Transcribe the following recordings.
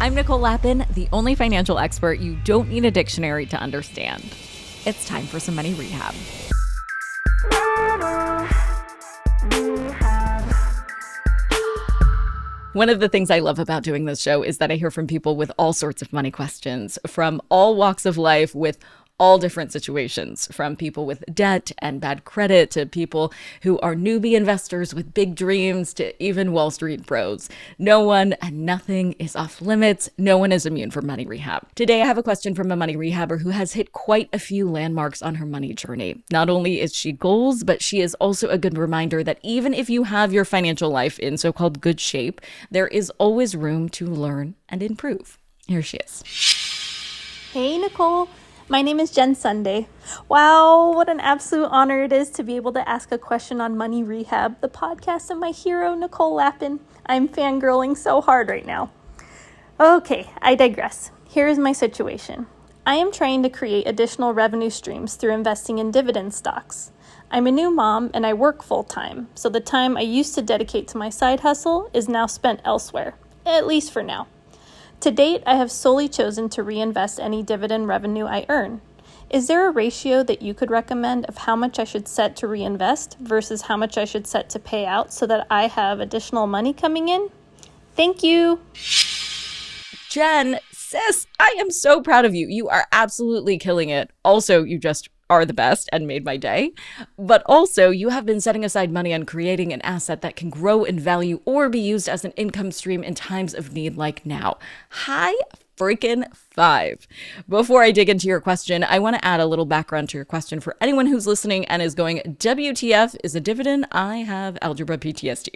I'm Nicole Lappin, the only financial expert you don't need a dictionary to understand. It's time for some money rehab. One of the things I love about doing this show is that I hear from people with all sorts of money questions, from all walks of life, with all different situations, from people with debt and bad credit to people who are newbie investors with big dreams to even Wall Street bros. No one and nothing is off limits. No one is immune from money rehab. Today, I have a question from a money rehabber who has hit quite a few landmarks on her money journey. Not only is she goals, but she is also a good reminder that even if you have your financial life in so-called good shape, there is always room to learn and improve. Here she is. Hey, Nicole. My name is Jen Sunday. Wow, what an absolute honor it is to be able to ask a question on Money Rehab, the podcast of my hero, Nicole Lappin. I'm fangirling so hard right now. Okay, I digress. Here is my situation. I am trying to create additional revenue streams through investing in dividend stocks. I'm a new mom and I work full-time, so the time I used to dedicate to my side hustle is now spent elsewhere, at least for now. To date, I have solely chosen to reinvest any dividend revenue I earn. Is there a ratio that you could recommend of how much I should set to reinvest versus how much I should set to pay out so that I have additional money coming in? Thank you. Jen, sis, I am so proud of you. You are absolutely killing it. Also, you just are the best and made my day. But also, you have been setting aside money on creating an asset that can grow in value or be used as an income stream in times of need like now. High freaking five. Before I dig into your question, I want to add a little background to your question for anyone who's listening and is going, WTF is a dividend? I have algebra PTSD.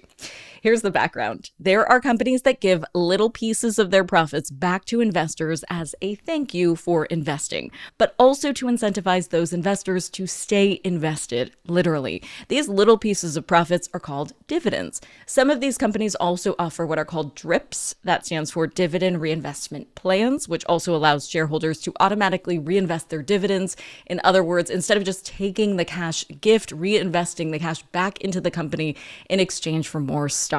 Here's the background. There are companies that give little pieces of their profits back to investors as a thank you for investing, but also to incentivize those investors to stay invested, literally. These little pieces of profits are called dividends. Some of these companies also offer what are called DRIPs, that stands for Dividend Reinvestment Plans, which also allows shareholders to automatically reinvest their dividends. In other words, instead of just taking the cash gift, reinvesting the cash back into the company in exchange for more stock.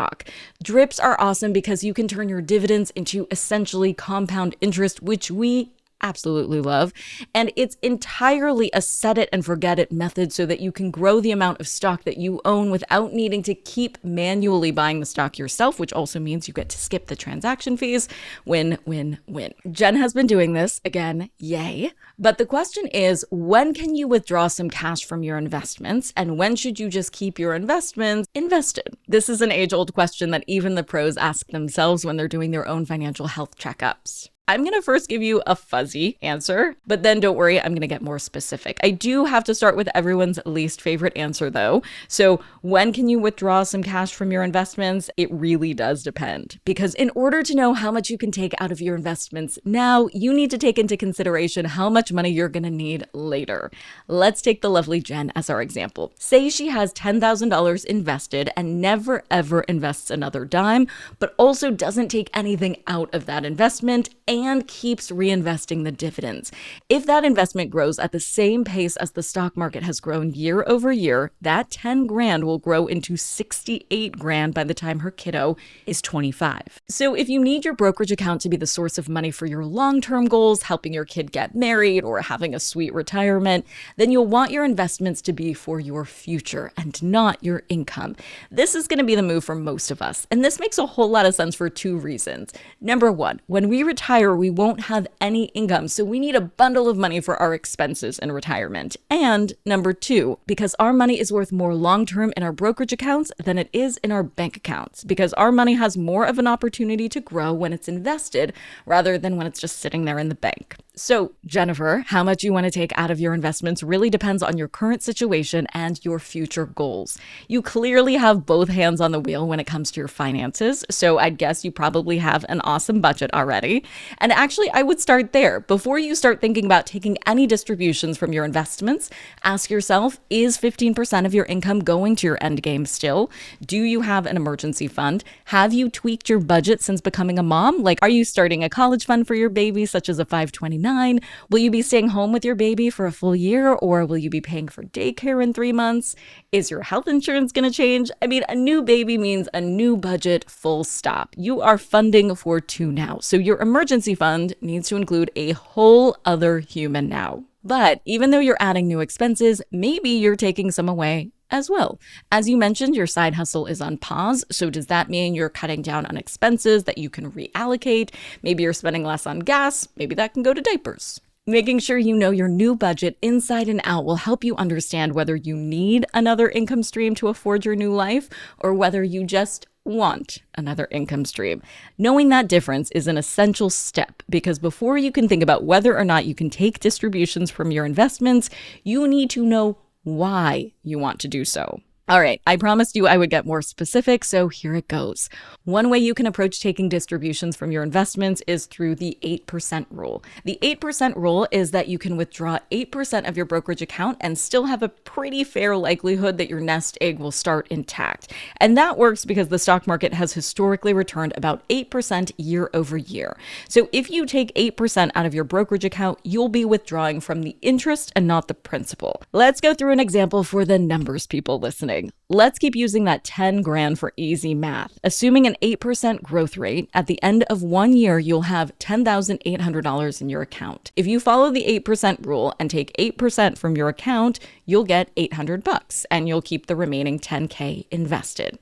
DRIPs are awesome because you can turn your dividends into essentially compound interest, which we absolutely love. And it's entirely a set it and forget it method so that you can grow the amount of stock that you own without needing to keep manually buying the stock yourself, which also means you get to skip the transaction fees. Win, win, win. Jen has been doing this again. Yay. But the question is, when can you withdraw some cash from your investments? And when should you just keep your investments invested? This is an age-old question that even the pros ask themselves when they're doing their own financial health checkups. I'm going to first give you a fuzzy answer, but then don't worry, I'm going to get more specific. I do have to start with everyone's least favorite answer though. So when can you withdraw some cash from your investments? It really does depend, because in order to know how much you can take out of your investments now, you need to take into consideration how much money you're going to need later. Let's take the lovely Jen as our example. Say she has $10,000 invested and never ever invests another dime, but also doesn't take anything out of that investment and keeps reinvesting the dividends. If that investment grows at the same pace as the stock market has grown year over year, that 10 grand will grow into 68 grand by the time her kiddo is 25. So if you need your brokerage account to be the source of money for your long-term goals, helping your kid get married or having a sweet retirement, then you'll want your investments to be for your future and not your income. This is going to be the move for most of us. And this makes a whole lot of sense for two reasons. Number one, when we retire, we won't have any income, so we need a bundle of money for our expenses in retirement. And number two, because our money is worth more long-term in our brokerage accounts than it is in our bank accounts, because our money has more of an opportunity to grow when it's invested rather than when it's just sitting there in the bank. So, Jennifer, how much you want to take out of your investments really depends on your current situation and your future goals. You clearly have both hands on the wheel when it comes to your finances, so I'd guess you probably have an awesome budget already. And actually, I would start there. Before you start thinking about taking any distributions from your investments, ask yourself, is 15% of your income going to your end game still? Do you have an emergency fund? Have you tweaked your budget since becoming a mom? Like, are you starting a college fund for your baby, such as a 529? Will you be staying home with your baby for a full year, or will you be paying for daycare in 3 months? Is your health insurance going to change? I mean, a new baby means a new budget, full stop. You are funding for two now. So your emergency fund needs to include a whole other human now. But even though you're adding new expenses, maybe you're taking some away as well. As you mentioned, your side hustle is on pause. So does that mean you're cutting down on expenses that you can reallocate? Maybe you're spending less on gas. Maybe that can go to diapers. Making sure you know your new budget inside and out will help you understand whether you need another income stream to afford your new life or whether you just want another income stream. Knowing that difference is an essential step because before you can think about whether or not you can take distributions from your investments, you need to know why you want to do so. All right, I promised you I would get more specific, so here it goes. One way you can approach taking distributions from your investments is through the 8% rule. The 8% rule is that you can withdraw 8% of your brokerage account and still have a pretty fair likelihood that your nest egg will start intact. And that works because the stock market has historically returned about 8% year over year. So if you take 8% out of your brokerage account, you'll be withdrawing from the interest and not the principal. Let's go through an example for the numbers people listening. Let's keep using that 10 grand for easy math. Assuming an 8% growth rate, at the end of 1 year, you'll have $10,800 in your account. If you follow the 8% rule and take 8% from your account, you'll get $800 and you'll keep the remaining $10K invested.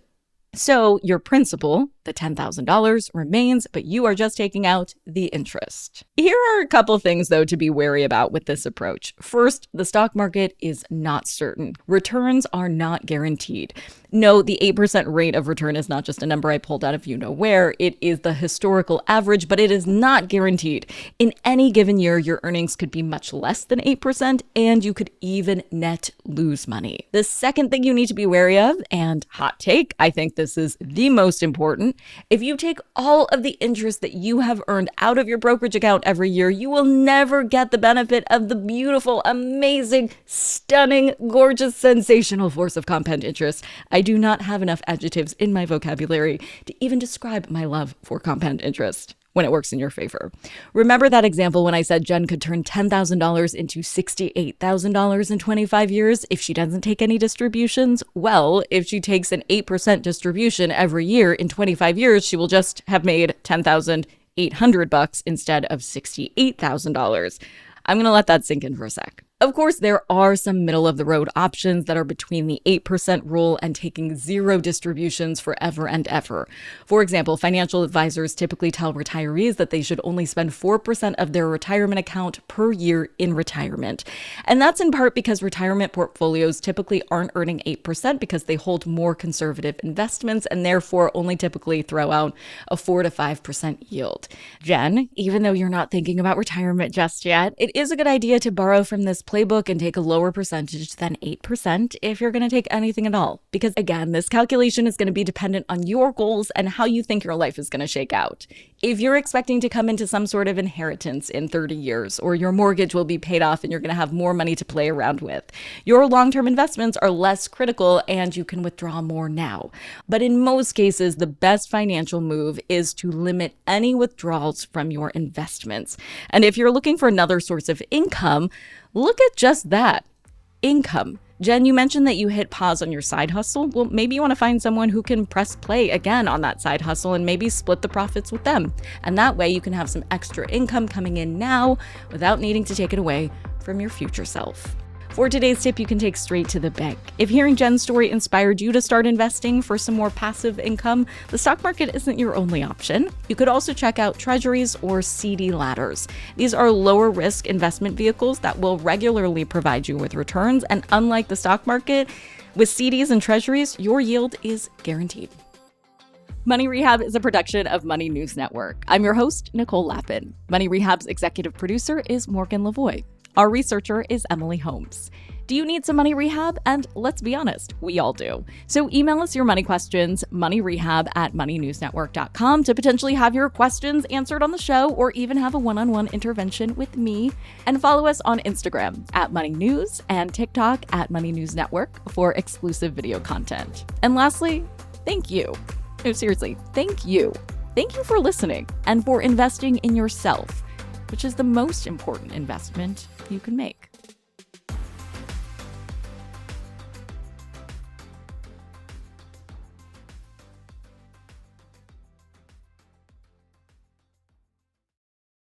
So your principal, the $10,000, remains, but you are just taking out the interest. Here are a couple things, though, to be wary about with this approach. First, the stock market is not certain. Returns are not guaranteed. No, the 8% rate of return is not just a number I pulled out of you-know-where. It is the historical average, but it is not guaranteed. In any given year, your earnings could be much less than 8%, and you could even net lose money. The second thing you need to be wary of, and hot take, I think this is the most important, if you take all of the interest that you have earned out of your brokerage account every year, you will never get the benefit of the beautiful, amazing, stunning, gorgeous, sensational force of compound interest. I do not have enough adjectives in my vocabulary to even describe my love for compound interest when it works in your favor. Remember that example when I said Jen could turn $10,000 into $68,000 in 25 years if she doesn't take any distributions? Well, if she takes an 8% distribution every year in 25 years, she will just have made $10,800 instead of $68,000. I'm going to let that sink in for a sec. Of course, there are some middle-of-the-road options that are between the 8% rule and taking zero distributions forever and ever. For example, financial advisors typically tell retirees that they should only spend 4% of their retirement account per year in retirement. And that's in part because retirement portfolios typically aren't earning 8% because they hold more conservative investments and therefore only typically throw out a 4 to 5% yield. Jen, even though you're not thinking about retirement just yet, it is a good idea to borrow from this playbook and take a lower percentage than 8% if you're going to take anything at all. Because again, this calculation is going to be dependent on your goals and how you think your life is going to shake out. If you're expecting to come into some sort of inheritance in 30 years, or your mortgage will be paid off and you're going to have more money to play around with, your long-term investments are less critical and you can withdraw more now. But in most cases, the best financial move is to limit any withdrawals from your investments. And if you're looking for another source of income, look at just that, income. Jen, you mentioned that you hit pause on your side hustle. Well, maybe you want to find someone who can press play again on that side hustle and maybe split the profits with them. And that way you can have some extra income coming in now without needing to take it away from your future self. For today's tip, you can take straight to the bank. If hearing Jen's story inspired you to start investing for some more passive income, the stock market isn't your only option. You could also check out treasuries or CD ladders. These are lower risk investment vehicles that will regularly provide you with returns. And unlike the stock market, with CDs and treasuries, your yield is guaranteed. Money Rehab is a production of Money News Network. I'm your host, Nicole Lappin. Money Rehab's executive producer is Morgan Lavoie. Our researcher is Emily Holmes. Do you need some money rehab? And let's be honest, we all do. So email us your money questions, moneyrehab@moneynewsnetwork.com, to potentially have your questions answered on the show or even have a one-on-one intervention with me. And follow us on Instagram @moneynews and TikTok @moneynewsnetwork for exclusive video content. And lastly, thank you. No, seriously, thank you. Thank you for listening and for investing in yourself, which is the most important investment you can make.